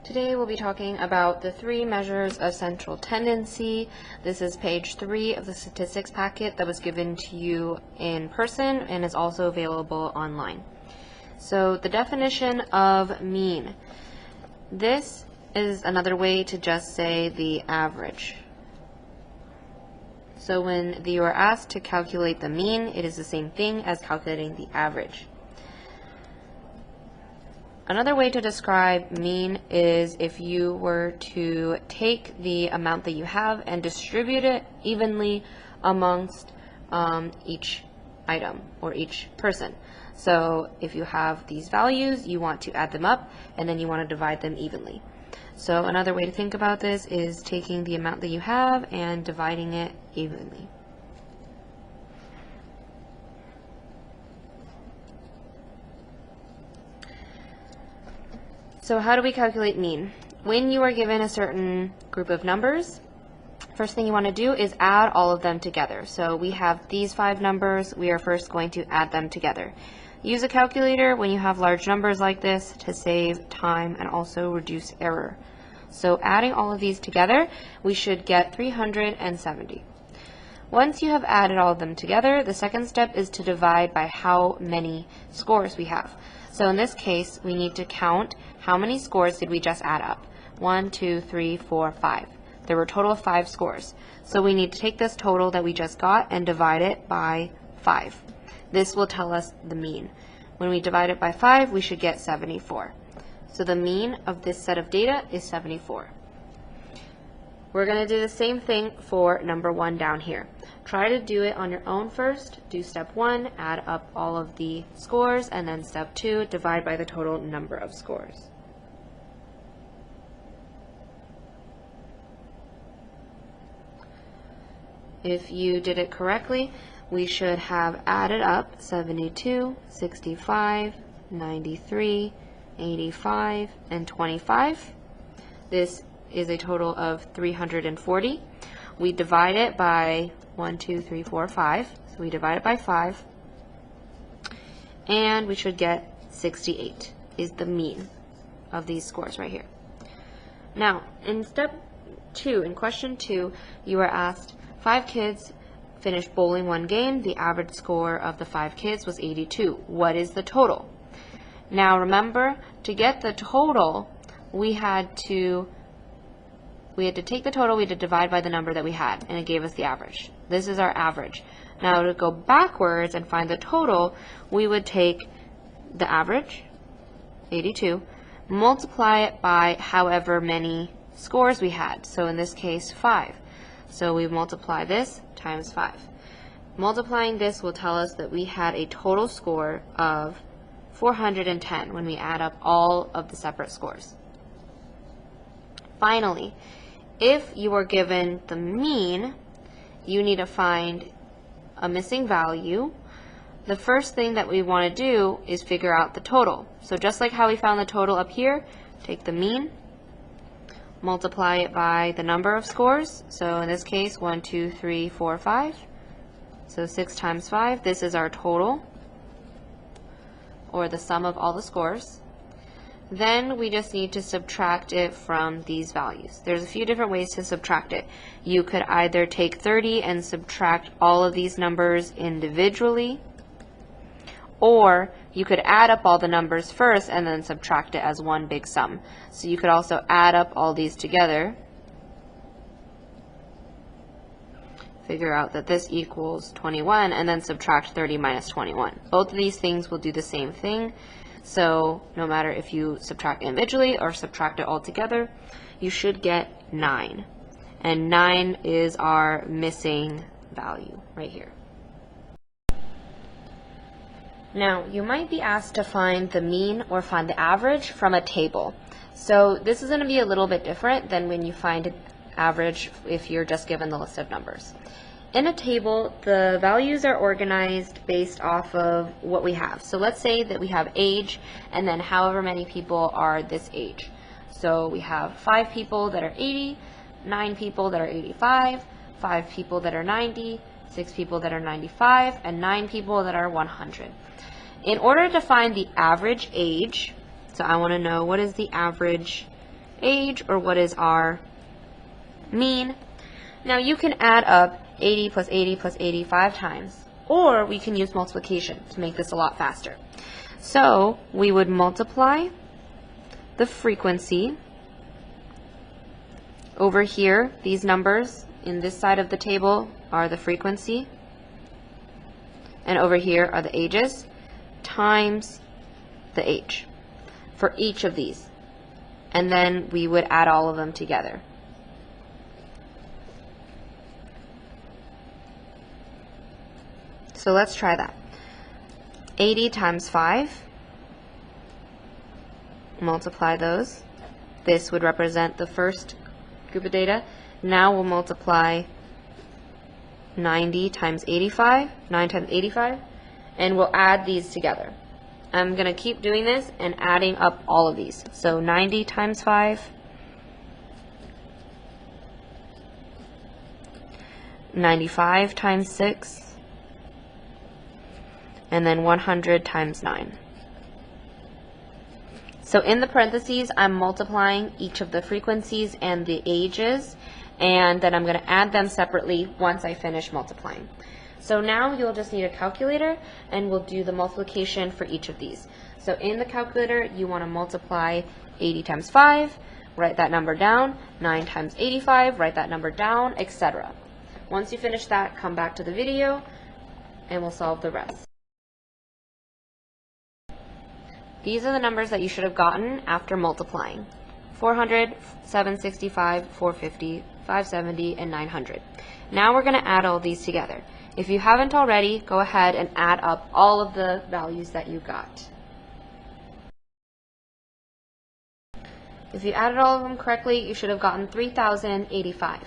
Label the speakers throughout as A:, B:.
A: Today we'll be talking about the three measures of central tendency. This is page 3 of the statistics packet that was given to you in person and is also available online. So the definition of mean. This is another way to just say the average. So when you are asked to calculate the mean, it is the same thing as calculating the average. Another way to describe mean is if you were to take the amount that you have and distribute it evenly amongst each item or each person. So if you have these values, you want to add them up and then you want to divide them evenly. So another way to think about this is taking the amount that you have and dividing it evenly. So how do we calculate mean? When you are given a certain group of numbers, first thing you want to do is add all of them together. So we have these 5 numbers, we are first going to add them together. Use a calculator when you have large numbers like this to save time and also reduce error. So adding all of these together, we should get 370. Once you have added all of them together, the second step is to divide by how many scores we have. So in this case, we need to count how many scores did we just add up. 1, 2, 3, 4, 5. There were a total of 5 scores. So we need to take this total that we just got and divide it by 5. This will tell us the mean. When we divide it by 5, we should get 74. So the mean of this set of data is 74. We're going to do the same thing for number 1 down here. Try to do it on your own first. Do step 1, add up all of the scores, and then step 2, divide by the total number of scores. If you did it correctly, we should have added up 72, 65, 93, 85, and 25. This is a total of 340. We divide it by 1, 2, 3, 4, 5. So we divide it by 5. And we should get 68 is the mean of these scores right here. Now, in step 2, in question 2, you are asked 5 kids finished bowling one game. The average score of the 5 kids was 82. What is the total? Now remember, to get the total, we had to take the total, we had to divide by the number that we had, and it gave us the average. This is our average. Now to go backwards and find the total, we would take the average, 82, multiply it by however many scores we had. So in this case, 5. So we multiply this times 5. Multiplying this will tell us that we had a total score of 410 when we add up all of the separate scores. Finally, if you are given the mean, you need to find a missing value. The first thing that we want to do is figure out the total. So just like how we found the total up here, take the mean, multiply it by the number of scores. So in this case, 1, 2, 3, 4, 5. So 6 times 5, this is our total, or the sum of all the scores. Then we just need to subtract it from these values. There's a few different ways to subtract it. You could either take 30 and subtract all of these numbers individually, or you could add up all the numbers first and then subtract it as one big sum. So you could also add up all these together, figure out that this equals 21, and then subtract 30 minus 21. Both of these things will do the same thing. So no matter if you subtract individually or subtract it all together, you should get 9. And 9 is our missing value right here. Now, you might be asked to find the mean or find the average from a table. So this is going to be a little bit different than when you find an average if you're just given the list of numbers. In a table, the values are organized based off of what we have. So let's say that we have age, and then however many people are this age. So we have 5 people that are 80, 9 people that are 85, 5 people that are 90, 6 people that are 95, and 9 people that are 100. In order to find the average age, so I want to know what is the average age, or what is our mean. Now you can add up 80 plus 80 plus 80 5 times, or we can use multiplication to make this a lot faster. So we would multiply the frequency. Over here, these numbers in this side of the table are the frequency, and over here are the ages, times the age for each of these. And then we would add all of them together. So let's try that. 80 times 5, multiply those. This would represent the first group of data. Now we'll multiply 90 times 85, 9 times 85, and we'll add these together. I'm going to keep doing this and adding up all of these. So 90 times 5, 95 times 6, and then 100 times 9. So in the parentheses, I'm multiplying each of the frequencies and the ages, and then I'm going to add them separately once I finish multiplying. So now you'll just need a calculator, and we'll do the multiplication for each of these. So in the calculator, you want to multiply 80 times 5, write that number down, 9 times 85, write that number down, etc. Once you finish that, come back to the video, and we'll solve the rest. These are the numbers that you should have gotten after multiplying. 400, 765, 450, 570, and 900. Now we're going to add all these together. If you haven't already, go ahead and add up all of the values that you got. If you added all of them correctly, you should have gotten 3,085.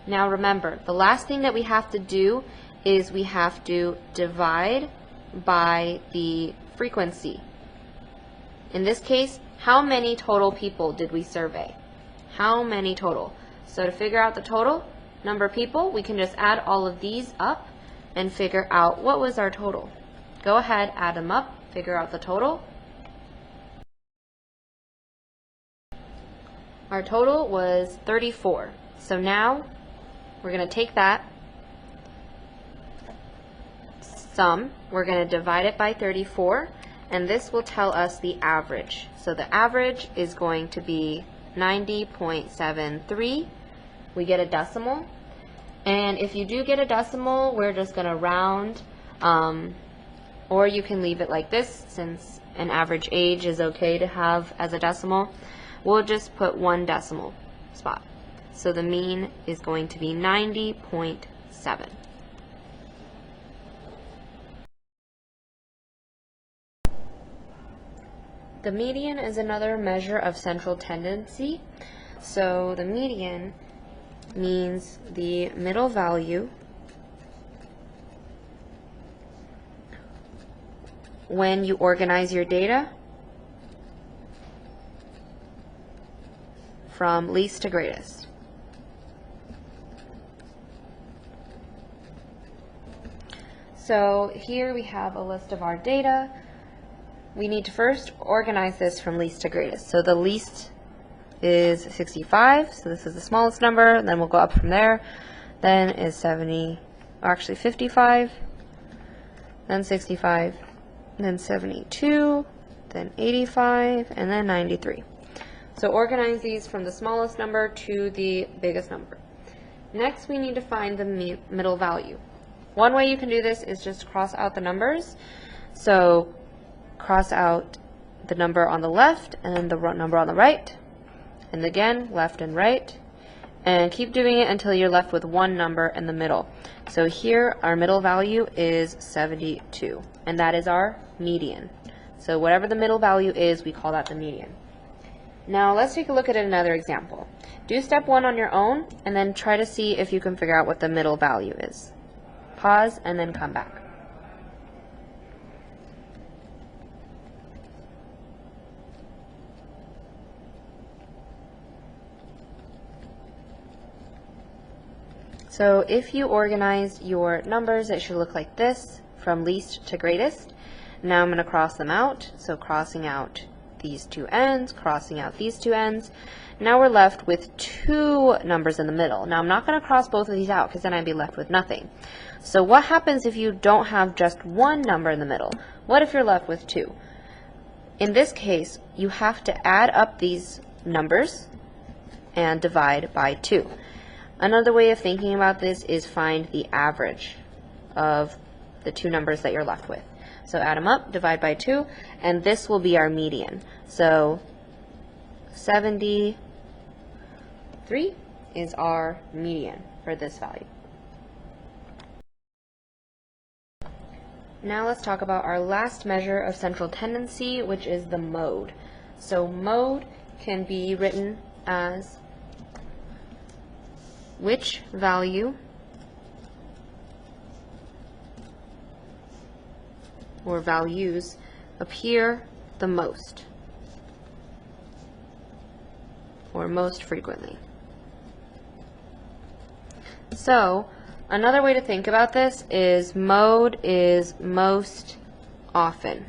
A: Now remember, the last thing that we have to do is we have to divide by the frequency. In this case, how many total people did we survey? How many total? So to figure out the total number of people, we can just add all of these up and figure out what was our total. Go ahead, add them up, figure out the total. Our total was 34. So now we're going to take that sum, we're going to divide it by 34, and this will tell us the average. So the average is going to be 90.73. We get a decimal, and if you do get a decimal, we're just going to round, or you can leave it like this, since an average age is okay to have as a decimal. We'll just put one decimal spot. So the mean is going to be 90.7. The median is another measure of central tendency. So the median means the middle value when you organize your data from least to greatest. So here we have a list of our data. We need to first organize this from least to greatest. So the least is 65, so this is the smallest number, and then we'll go up from there. Then is 70, or actually 55, then 65, then 72, then 85, and then 93. So organize these from the smallest number to the biggest number. Next, we need to find the middle value. One way you can do this is just cross out the numbers. So cross out the number on the left and then the number on the right, and again left and right, and keep doing it until you're left with one number in the middle. So here our middle value is 72, and that is our median. So whatever the middle value is, we call that the median. Now let's take a look at another example. Do step 1 on your own and then try to see if you can figure out what the middle value is. Pause and then come back. So if you organized your numbers, it should look like this, from least to greatest. Now I'm going to cross them out. So crossing out these two ends, crossing out these two ends. Now we're left with two numbers in the middle. Now I'm not going to cross both of these out because then I'd be left with nothing. So what happens if you don't have just one number in the middle? What if you're left with two? In this case, you have to add up these numbers and divide by 2. Another way of thinking about this is find the average of the two numbers that you're left with. So add them up, divide by 2, and this will be our median. So 73 is our median for this value. Now let's talk about our last measure of central tendency, which is the mode. So mode can be written as which value or values appear the most or most frequently. So another way to think about this is mode is most often.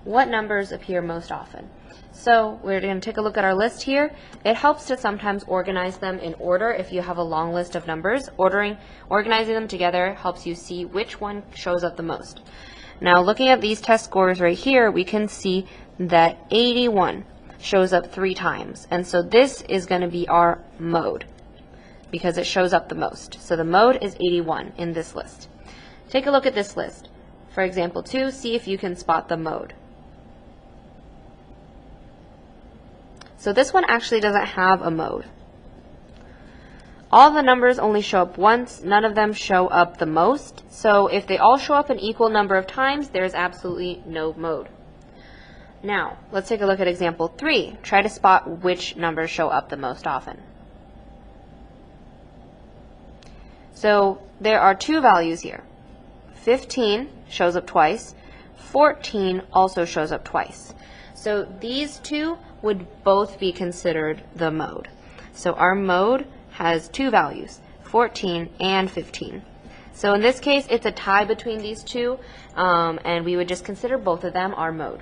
A: What numbers appear most often? So we're going to take a look at our list here. It helps to sometimes organize them in order if you have a long list of numbers. Organizing them together helps you see which one shows up the most. Now looking at these test scores right here, we can see that 81 shows up 3 times. And so this is going to be our mode because it shows up the most. So the mode is 81 in this list. Take a look at this list. For example 2, see if you can spot the mode. So this one actually doesn't have a mode. All the numbers only show up once, none of them show up the most. So if they all show up an equal number of times, there's absolutely no mode. Now, let's take a look at example 3. Try to spot which numbers show up the most often. So there are 2 values here. 15 shows up twice, 14 also shows up twice. So these 2 would both be considered the mode. So our mode has 2 values, 14 and 15. So in this case, it's a tie between these 2, and we would just consider both of them our mode.